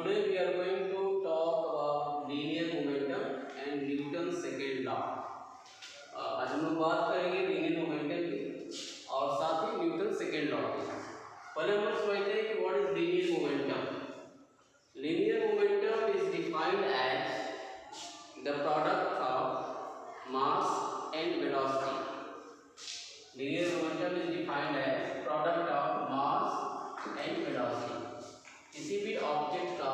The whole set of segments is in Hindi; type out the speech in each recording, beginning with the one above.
today we are going to talk about linear momentum and Newton's second law. आज हम लोग बात करेंगे linear momentum की और साथ ही न्यूटन सेकेंड लॉ की। पहले हम लोग समझते हैं कि what is linear momentum. Linear momentum is defined as the product of mass and velocity. Linear momentum is defined as product of mass and velocity. किसी भी ऑब्जेक्ट का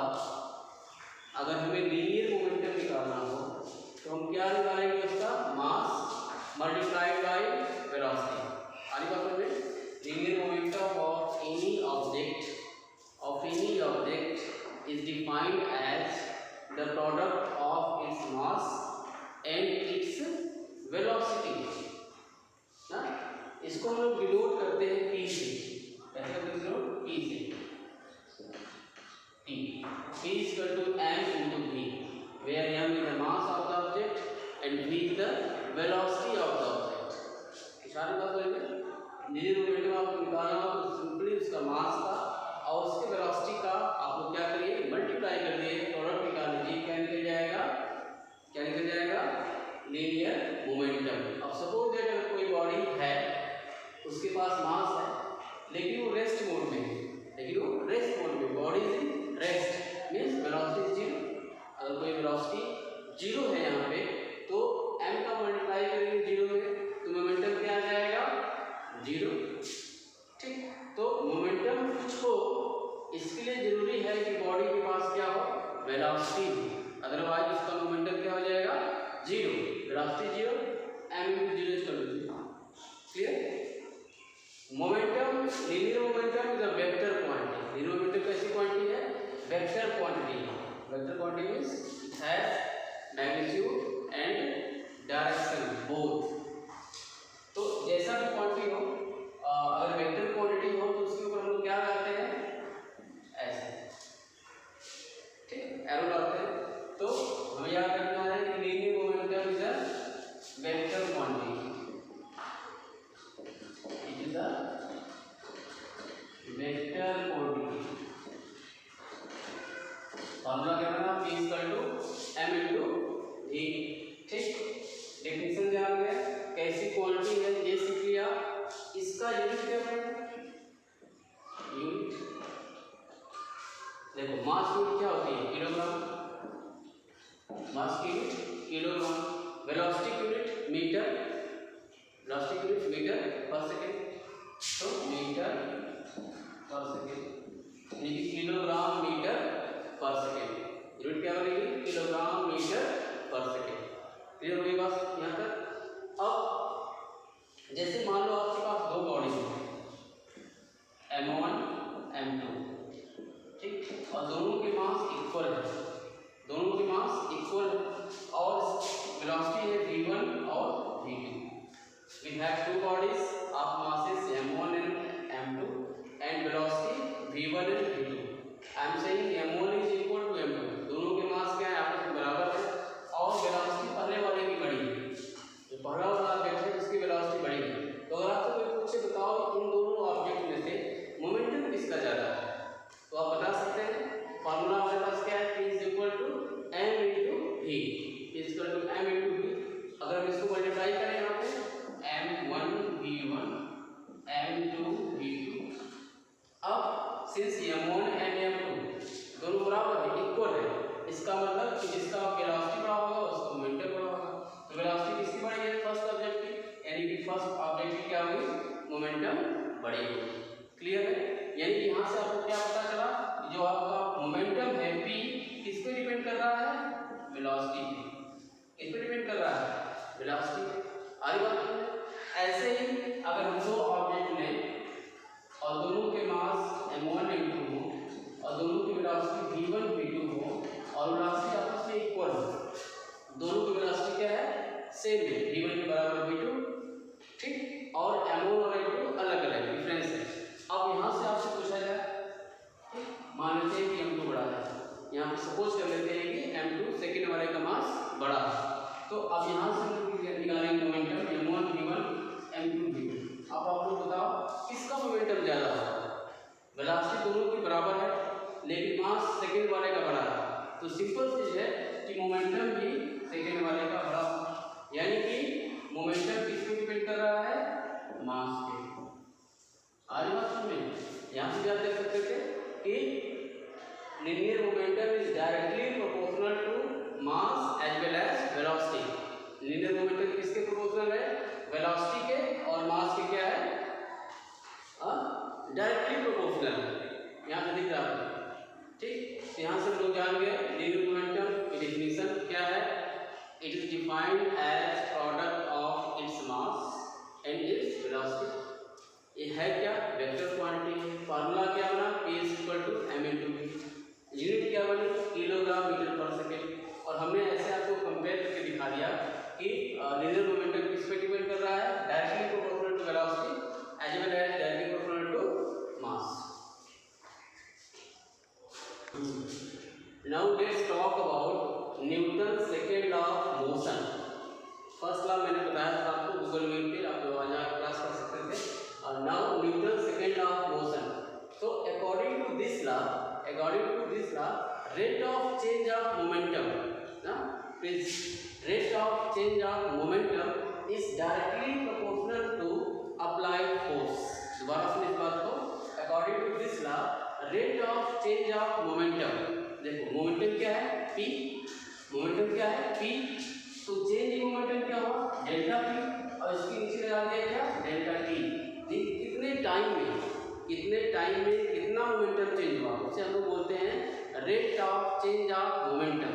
अगर हमें लीनियर मोमेंटम निकालना हो तो हम क्या निकालेंगे, उसका मास मल्टीप्लाइड बाय वेलोसिटी। आगे बात में linear momentum of any object is defined as the product of its mass and its velocity. ना, इसको हम लोग डिनोट करते हैं P से। कैसे डिनोट? P से। P is equal to m into v, where m is the mass of the object and v is the velocity of the object. इशारे बात करेंगे लीनियर मोमेंटम आपको निकालना हो तो सिंपली उसका मास का और उसके वेलोसिटी का आप लोग क्या करिए, मल्टीप्लाई कर दिए, प्रोडक्ट निकाल लीजिए। क्या निकल जाएगा लीनियर मोमेंटम। अब सपोज दैट अगर कोई बॉडी है, उसके पास मास है लेकिन वो रेस्ट मोड में है, body is rest means velocity zero. अगर कोई वेलोसिटी जीरो है यहाँ पे तो m का मल्टीप्लाई करेंगे जीरो में तो मोमेंटम क्या आ जाएगा, जीरो। ठीक, तो मोमेंटम कुछ हो इसके लिए जरूरी है कि बॉडी के पास क्या हो, वेलोसिटी हो, अदरवाइज उसका मोमेंटम क्या हो जाएगा, zero. Velocity zero, m into zero कर लीजिए। Clear? Momentum, linear momentum is a vector quantity. Linear momentum कैसी क्वांटिटी है, vector quantity. Vector quantity means it has magnitude and direction both. तो जैसा भी क्वांटिटी हो, अगर वेक्टर क्वांटिटी हो तो उसके ऊपर हम लोग क्या करते हैं, ऐसे, ठीक, एरो डालते हैं। तो हमें याद रखना है कि linear momentum is a vector quantity. It is a vector quantity. Formula क्या बना, P equal to m into v। ठीक, डेफिनेशन जान गए, कैसी क्वांटिटी है ये सीख लिया। इसका यूनिट क्या बनेगा, यूनिट देखो, मास यूनिट क्या होती है, किलोग्राम। मास की unit kilogram, velocity unit metre, velocity unit metre पर सेकंड। तो मीटर पर सेकंड यानी किलोग्राम मीटर पर सेकेंड। यूनिट क्या बनेगी, किलोग्राम मीटर पर सेकेंड। क्लियर होगी बात यहाँ तक? अब जैसे मान लो आपके पास दो बॉडी है, m1 m2, ठीक, और दोनों के मास इक्वल है, और वेलोसिटी है v1 और v2। We have two bodies of masses m1 and m2 and velocity v1 and v2. I am saying m1 is equal to m2, दोनों के मास क्या है, आपस में बराबर है, और वेलोसिटी पहले वाले की बड़ी है, जो पहला वाला ऑब्जेक्ट है उसकी वेलोसिटी बड़ी है। तो अगर आपसे कोई पूछे बताओ इन दोनों ऑब्जेक्ट में से मोमेंटम किसका ज़्यादा है, तो आप बता सकते हैं। फॉर्मूला हमारे पास क्या है, P is equal to m into v। P is equal to m into v। अगर हम इसको मल्टीप्लाई करें यहाँ पे m1 v1 m2 v2। अब सिंस m1 and m2 दोनों बराबर है, इक्वल है, इसका मतलब कि जिसका वेलोसिटी बड़ा होगा उसका मोमेंटम बड़ा होगा। तो वेलोसिटी किसकी बढ़ी है, फर्स्ट ऑब्जेक्ट की, यानी कि फर्स्ट ऑब्जेक्ट की क्या हुई, मोमेंटम बढ़ी होगी। क्लियर है? यानी कि यहाँ से आपको क्या पता चला, जो आपका मोमेंटम है P किस पे डिपेंड कर रहा है, वेलोसिटी पे। किस पे डिपेंड कर रहा है, वेलोसिटी पे। आगे बात है, ऐसे ही अगर हम दो ऑब्जेक्ट लें और दोनों के मास m1 m2 हो और दोनों की वेलोसिटी v1 v2 हो और वेलोसिटी आपस में इक्वल हो, दोनों की वेलोसिटी क्या है, सेम है, v1 के बराबर v2, ठीक, और m1 और m2 अलग अलग डिफरेंस है। अब यहाँ से आपसे पूछा जाए, मान लेते हैं कि m2 बड़ा है, यहाँ पे सपोज कर लेते हैं कि m2 सेकेंड वाले का मास बड़ा है, तो अब यहाँ से हम निकालेंगे momentum m1 v1 m2 v2। अब आप लोग बताओ किसका मोमेंटम ज़्यादा होगा, वेलोसिटी दोनों की बराबर है लेकिन मास सेकेंड वाले का तो सिंपल चीज है कि मोमेंटम भी सेकेंड वाले का बड़ा होगा, यानी कि मोमेंटम किस पे डिपेंड कर रहा है, मास पे। आज बात समझ, यहाँ से आप देख सकते थे कि linear momentum is directly proportional to mass as well as velocity. linear momentum किसके प्रोपोर्शनल है, वेलोसिटी के, और मास के क्या है, डायरेक्टली प्रोपोर्शनल है। यहाँ पे दिख रहा है, ठीक। यहाँ से हम लोग जान गए linear momentum की डेफिनेशन क्या है, it is defined as product of its mass and its velocity। ये है क्या, वेक्टर क्वांटिटी। फार्मूला क्या बना, P is equal to m into v। Unit क्या बनी, किलोग्राम मीटर पर सेकेंड। और हमने ऐसे आपको कंपेयर करके दिखा दिया कि लीनियर मोमेंटम किस पे डिपेंड कर रहा है, directly proportional to velocity as well as directly proportional to mass. Now let's talk about Newton second law of motion. First law मैंने बताया था आपको गूगल मीट पे, आप लोग आज क्लास कर सकते थे। और now Newton second law of motion. So according to this law, rate of change of momentum, please, rate of change of momentum is directly proportional to applied force। दोबारा सुनिए इस बात को, according to this law, rate of change of momentum, देखो मोमेंटम क्या है, p, मोमेंटम क्या है, p, तो चेंज इन मोमेंटम क्या हुआ, डेल्टा p, और इसके नीचे लगा दिया क्या, डेल्टा t। कितने टाइम में कितना मोमेंटम चेंज हुआ, उसे हम लोग बोलते हैं rate of change of momentum.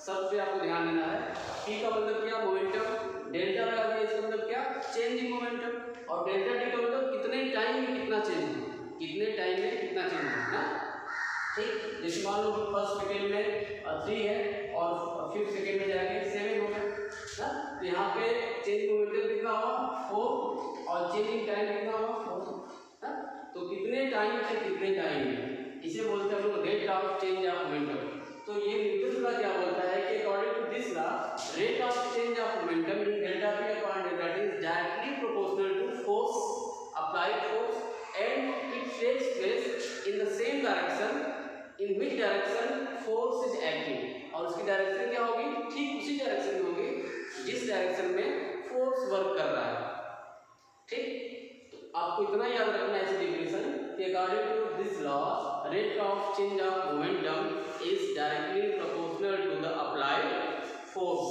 सबसे आपको ध्यान देना है, p का मतलब क्या, मोमेंटम, डेल्टा लगा दिया, इसका मतलब क्या, चेंज इन मोमेंटम, और डेल्टा t का मतलब कितने टाइम में कितना चेंज हुआ, कितने टाइम में कितना चेंज हुआ ना, ठीक। जैसे मान लो फर्स्ट सेकेंड में 3 है और फिफ्थ सेकेंड में जाके 7 हो गया ना, तो यहाँ पे चेंज मोमेंटम कितना हुआ, 4, और चेंज इन टाइम कितना हुआ, 4। तो कितने टाइम से कितने टाइम में, इसे बोलते हैं हम लोग rate of change of momentum. तो ये न्यूटन का क्या बोलता है कि according to this law, rate of change of momentum in delta p upon delta t is directly proportional to force, applied force, and it takes place in the same direction in which direction force is acting. और उसकी डायरेक्शन क्या होगी, ठीक उसी डायरेक्शन में होगी जिस डायरेक्शन में फोर्स वर्क कर रहा है, ठीक। आपको इतना याद रखना है इस डेफिनेशन कि according to this law, rate of change of momentum is directly proportional to the applied force.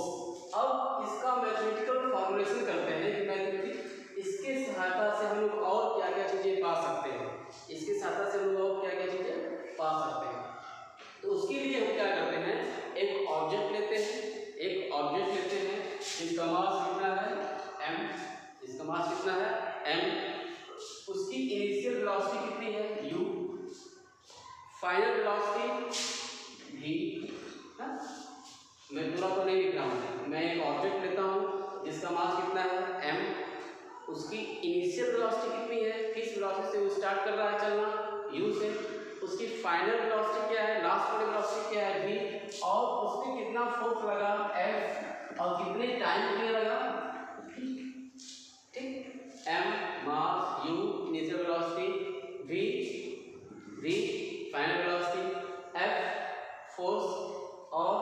अब इसका मैथमेटिकल फॉर्मुलेशन करते हैं कि मैथमेटिक्स, इसके सहायता से हम लोग और क्या क्या चीज़ें पा सकते हैं, इसके सहायता से हम लोग और क्या क्या चीज़ें पा सकते हैं। तो उसके लिए हम क्या करते हैं, एक ऑब्जेक्ट लेते हैं, जिसका मास कितना है m, इसका मास कितना है m, उसकी इनिशियल वेलोसिटी कितनी है u, फाइनल वेलोसिटी v। मैं पूरा तो नहीं लिख रहा हूँ, मैं एक ऑब्जेक्ट लेता हूँ जिसका मास कितना है m, उसकी इनिशियल वेलोसिटी कितनी है, किस वेलोसिटी से वो स्टार्ट कर रहा है चलना, u से, उसकी फाइनल वेलोसिटी क्या है, लास्ट वाली वेलोसिटी क्या है v, और उस पर कितना फोर्स लगा f, और कितने टाइम के लिए लगा, ठीक। m मास, u initial velocity, v final velocity, f force, और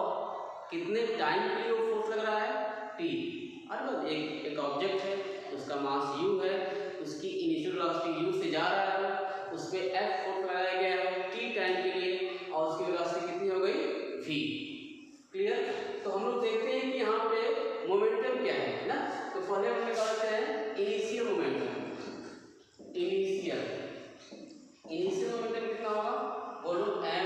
कितने टाइम के लिए वो फोर्स लग रहा है, t। और एक ऑब्जेक्ट है, उसका मास u है, उसकी इनिशियल वेलोसिटी u से जा रहा है, उस पर f फोर्स लगाया गया है t टाइम के लिए, और उसकी वेलोसिटी कितनी हो गई, v। क्लियर। तो हम लोग देखते हैं कि यहाँ पे मोमेंटम क्या है ना, तो पहले हम निकालते हैं इनिशियल मोमेंटम। इनिशियल मोमेंटम कितना होगा, बोलो m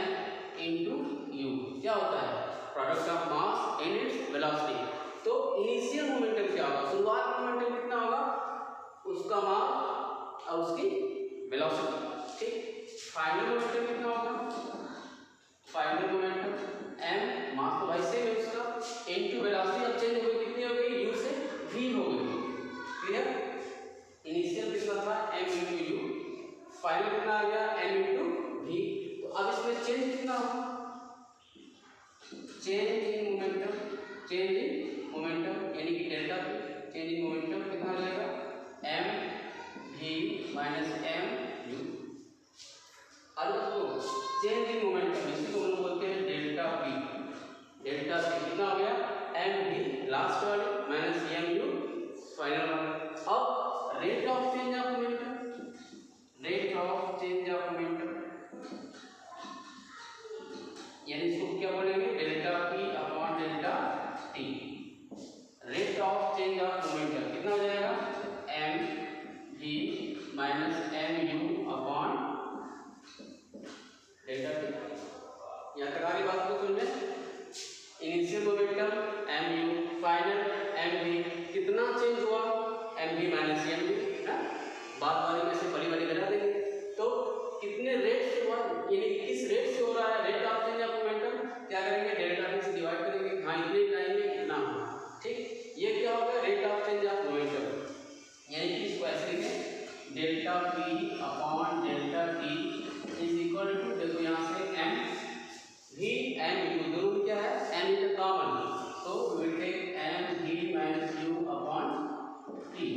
इंटू u, क्या होता है, product of mass and its velocity. तो इनिशियल मोमेंटम क्या होगा, शुरुआत मोमेंटम कितना होगा, उसका मास और उसकी वेलोसिटी, ठीक। फाइनल मोमेंटम कितना होगा, फाइनल मोमेंटम m, मास तो भाई सेम है उसका, इनटू वेलोसिटी अब चेंज हो गई, कितनी हो गई, u से v हो गई। क्लियर। इनिशियल कितना था m इंटू u, फाइनल कितना आ गया m इंटू v। तो अब इसमें चेंज कितना होगा, चेंज इन मोमेंटम यानी कि delta p, change in momentum कितना आ जाएगा, m v minus m u। अब दोस्तों चेंज इन मोमेंटम, इसी को हम बोलते हैं डेल्टा p। इसको क्या बोलेंगे, delta P upon delta T. Rate of change of momentum कितना हो जाएगा, M V minus M U upon delta T. यहाँ तक आगे बात को सुन लें। Initial momentum M U, final M V, कितना चेंज हुआ, M V minus M V ना, बात वाली में से बड़ी वाली घटा देंगे। तो कितने रेट से हुआ, यानी किस रेट से हो रहा है rate of change of momentum, क्या करेंगे, डेल्टा टी से डिवाइड करेंगे, हाँ इतने टाइम में कितना हुआ, ठीक। ये क्या होगा, rate of change of momentum, यानी कि इसको ऐसे लिखें, delta P upon delta T is equal to, देखो यहाँ से एम वी एम यू दोनों में क्या है, एम इज कॉमन, तो we take M V minus U upon T.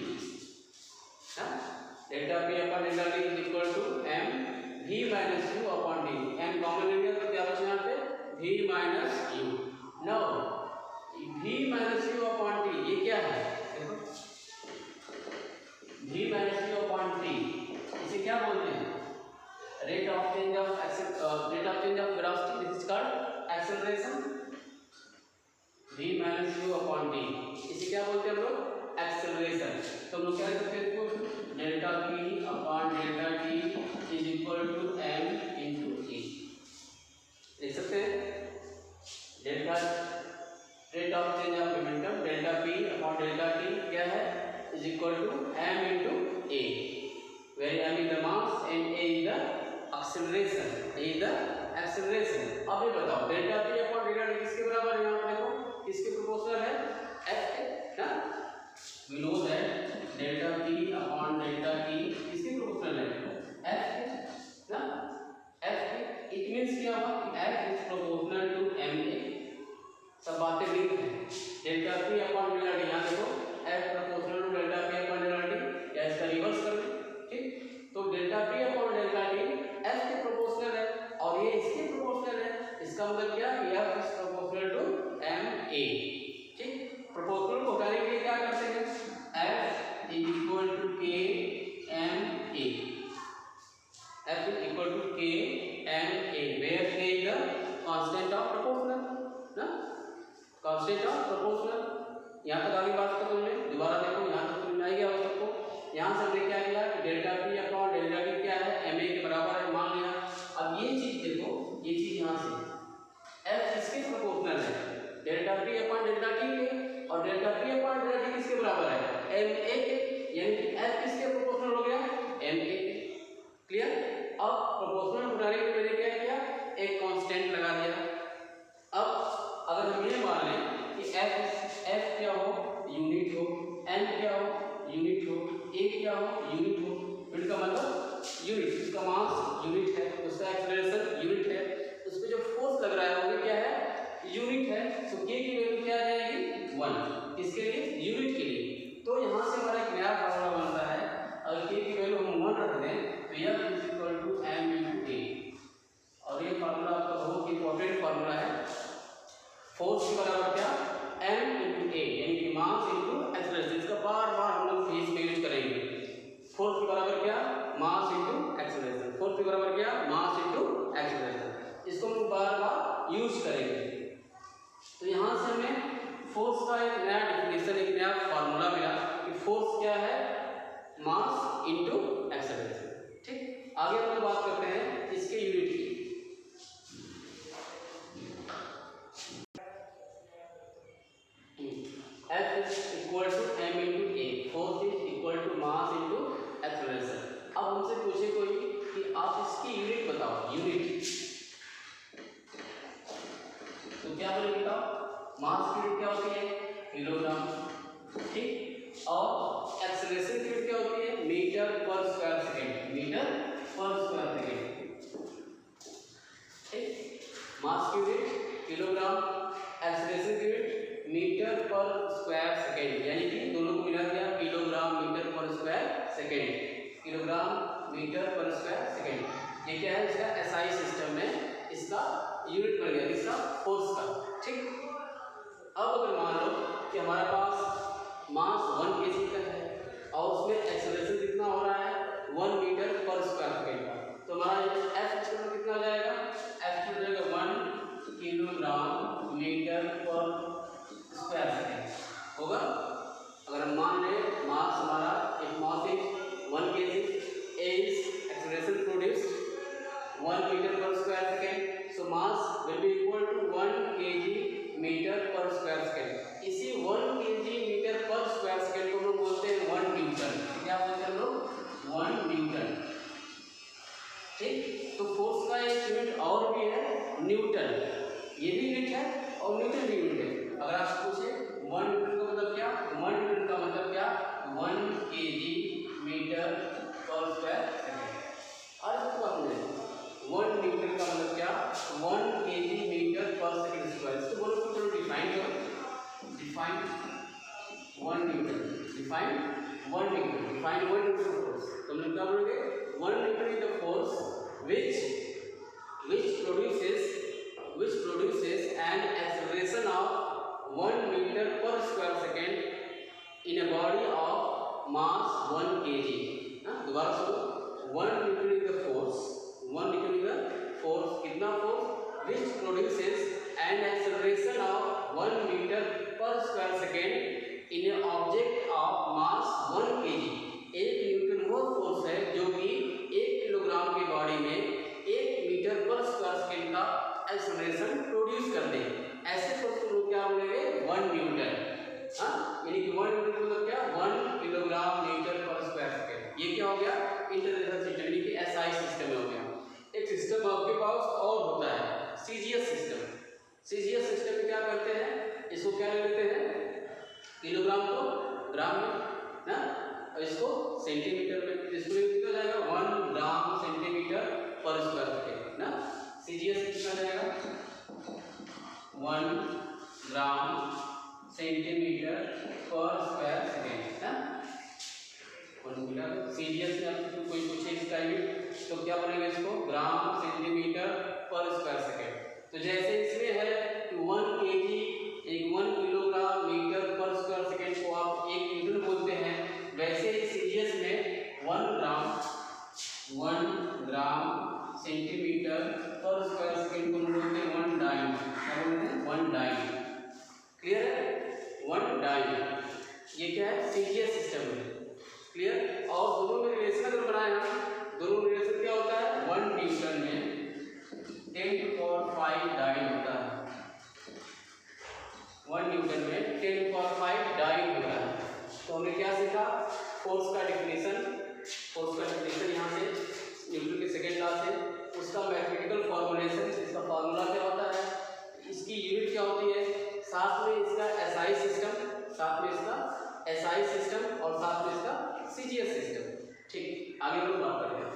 Delta P upon delta T is equal to M V minus U upon T. M common ले लिया तो क्या बचा यहाँ पे, V minus U. Now V minus U upon T ये क्या है, देखो V minus U upon T, इसे क्या बोलते हैं, rate of change of velocity, this is called acceleration. v minus U upon T, इसे क्या बोलते हैं हम लोग, एक्सेलरेशन। तो हम लोग क्या लिख सकते हैं इसको, delta p upon delta t is equal to m into e, लिख सकते हैं। Delta rate of change of momentum delta p upon delta t क्या है, is equal to m into a, where m is the mass and a is the acceleration, a is the acceleration। अब ये बताओ delta p upon delta t किसके बराबर है, यहाँ पर देखो किसके प्रोपोर्शनल है, f के ना। we know that delta p upon delta t किसके प्रोपोर्शनल है, f के ना, f के। इट मींस क्या हुआ कि f is proportional to ma, सब बातें लिंक है। Delta p upon delta t, यहाँ देखो f proportional to delta p upon delta t, या इसका रिवर्स कर दें, ठीक। तो delta p upon delta t f के प्रोपोर्शनल है और ये इसके प्रोपोर्शनल है, इसका मतलब क्या, f is proportional to ma, ठीक। प्रोपोर्शनल को हटाने के लिए क्या करते हैं, f is equal to k ma, f is equal to k ma, where k is the constant of proportional ना, constant of proportional। यहाँ तक आगे बात कर ले, दोबारा देखो यहाँ तक समझ में आ गया हो सबको। यहाँ से हमने क्या किया कि delta P upon delta T क्या है, एम ए के बराबर है, मान लिया। अब ये चीज देखो, ये चीज यहाँ से एफ किसके प्रोपोर्शनल है, delta P upon delta T के, और delta P upon delta T किसके बराबर है, एम ए के, यानी कि एफ किसके प्रोपोर्शनल हो गया, एम ए के। क्लियर। अब प्रोपोर्शनल बनाने के लिए मैंने क्या किया, एक कांस्टेंट लगा दिया। अब अगर हम ये मान लें कि एफ क्या हो, यूनिट हो, एन क्या हो, यूनिट हो, ए क्या हो, यूनिट हो, यूनिट का मतलब यूनिट, उसका मास यूनिट है, उसका एक्सेलरेशन यूनिट है, उस पे जो फोर्स लग रहा है वो क्या है, यूनिट है। तो के की वैल्यू क्या आ जाएगी, 1, किसके लिए, यूनिट के लिए। तो यहाँ से हमारा एक नया फार्मूला बनता है, अगर के की वैल्यू हम 1 रख दें तो F is equal to m into a, और ये फार्मूला आपका बहुत इंपॉर्टेंट फार्मूला है। फोर्स के बराबर क्या, m इंटू a, यानी कि मास इंटू एक्सेलरेशन। इसका बार बार हम लोग फिजिक्स में यूज करेंगे। फोर्स के बराबर क्या, मास इंटू एक्सेलरेशन, फोर्स के बराबर क्या, मास इंटू एक्सेलरेशन। इसको हम बार बार यूज करेंगे। तो यहाँ से हमें फोर्स का एक नया डेफिनेशन, एक नया फार्मूला मिला कि फोर्स क्या है, मास इंटू एक्सेलरेशन। ठीक, आगे हम लोग बात करते हैं इसके यूनिट की। F is equal to m into a, force is equal to mass into acceleration। अब हमसे पूछे कोई कि आप इसकी यूनिट बताओ, यूनिट तो क्या बोलेंगे, बताओ मास की यूनिट क्या होती है, किलोग्राम, ठीक, और एक्सेलरेशन की यूनिट क्या होती है, metre per square second, metre per square second, ठीक। मास की यूनिट किलोग्राम, एक्सेलरेशन की unit metre per square second, यानी कि दोनों को मिला दिया, kilogram metre per square second, kilogram metre per square second. ये क्या है, इसका एसआई सिस्टम में इसका यूनिट बन गया, इसका फोर्स का, ठीक। अब अगर मान लो कि हमारे पास मास 1 kg का है और उसमें एक्सेलरेशन कितना हो रहा है, 1 मीटर पर स्क्वायर सेकेंड का, तो हमारा एफ कितना हो जाएगा, एफ हो जाएगा 1 kilo N acceleration of 1 metre per square second in a object of mass 1 kg। एक न्यूटन वो फोर्स है जो कि 1 किलोग्राम की बॉडी में 1 मीटर पर स्क्वायर सेकेंड का एक्सेलरेशन प्रोड्यूस कर दे। ऐसे फोर्स को क्या बोलेंगे? 1 न्यूटन। यानी कि 1 न्यूटन मतलब क्या? 1 kilogram metre per square second. ये क्या हो गया? इंटरनेशनल सिस्टम यानी कि एसआई सिस्टम हो गया। एक सिस्टम आपके पास और होता है सीजीएस सिस्टम। सीजीएस सिस्टम में क्या करते हैं? इसको क्या ले लेते हैं? किलोग्राम को ग्राम में ना, और इसको सेंटीमीटर में। इसको लिखा जाएगा 1 ग्राम सेंटीमीटर पर स्क्वायर सेकेंड ना। सीजीएस कितना जाएगा? 1 ग्राम सेंटीमीटर पर स्क्वायर सेकेंड ना। सीजीएस में आपको कोई पूछे इसका यूनिट तो क्या बनेगा? इसको ग्राम सेंटीमीटर पर स्क्वायर सेकेंड। तो जैसे इसमें है कि 1 kg 1 kilogram metre per square second को आप 1 न्यूटन बोलते हैं, वैसे ही सीजीएस में 1 ग्राम सेंटीमीटर पर स्क्वायर सेकेंड को बोलते हैं 1 डाइन। क्या बोलते हैं? 1 डाइन। क्लियर है? 1 डाइन। ये क्या है? सीजीएस सिस्टम है। क्लियर? और दोनों में रिलेशन अगर बनाए हम, दोनों में रिलेशन क्या होता है? 1 न्यूटन में 10⁵ डाइन होता है। 1 न्यूटन में 10⁵ डाइन होता है। तो हमने क्या सीखा? फोर्स का डेफिनेशन। फोर्स का डेफिनेशन यहाँ से न्यूटन के सेकेंड लॉ से, उसका मैथमेटिकल फॉर्मुलेशन, इसका फार्मूला क्या होता है, इसकी यूनिट क्या होती है, साथ में इसका एसआई सिस्टम, साथ में इसका एसआई सिस्टम और साथ में इसका सीजीएस सिस्टम। ठीक, आगे हम बात करेंगे।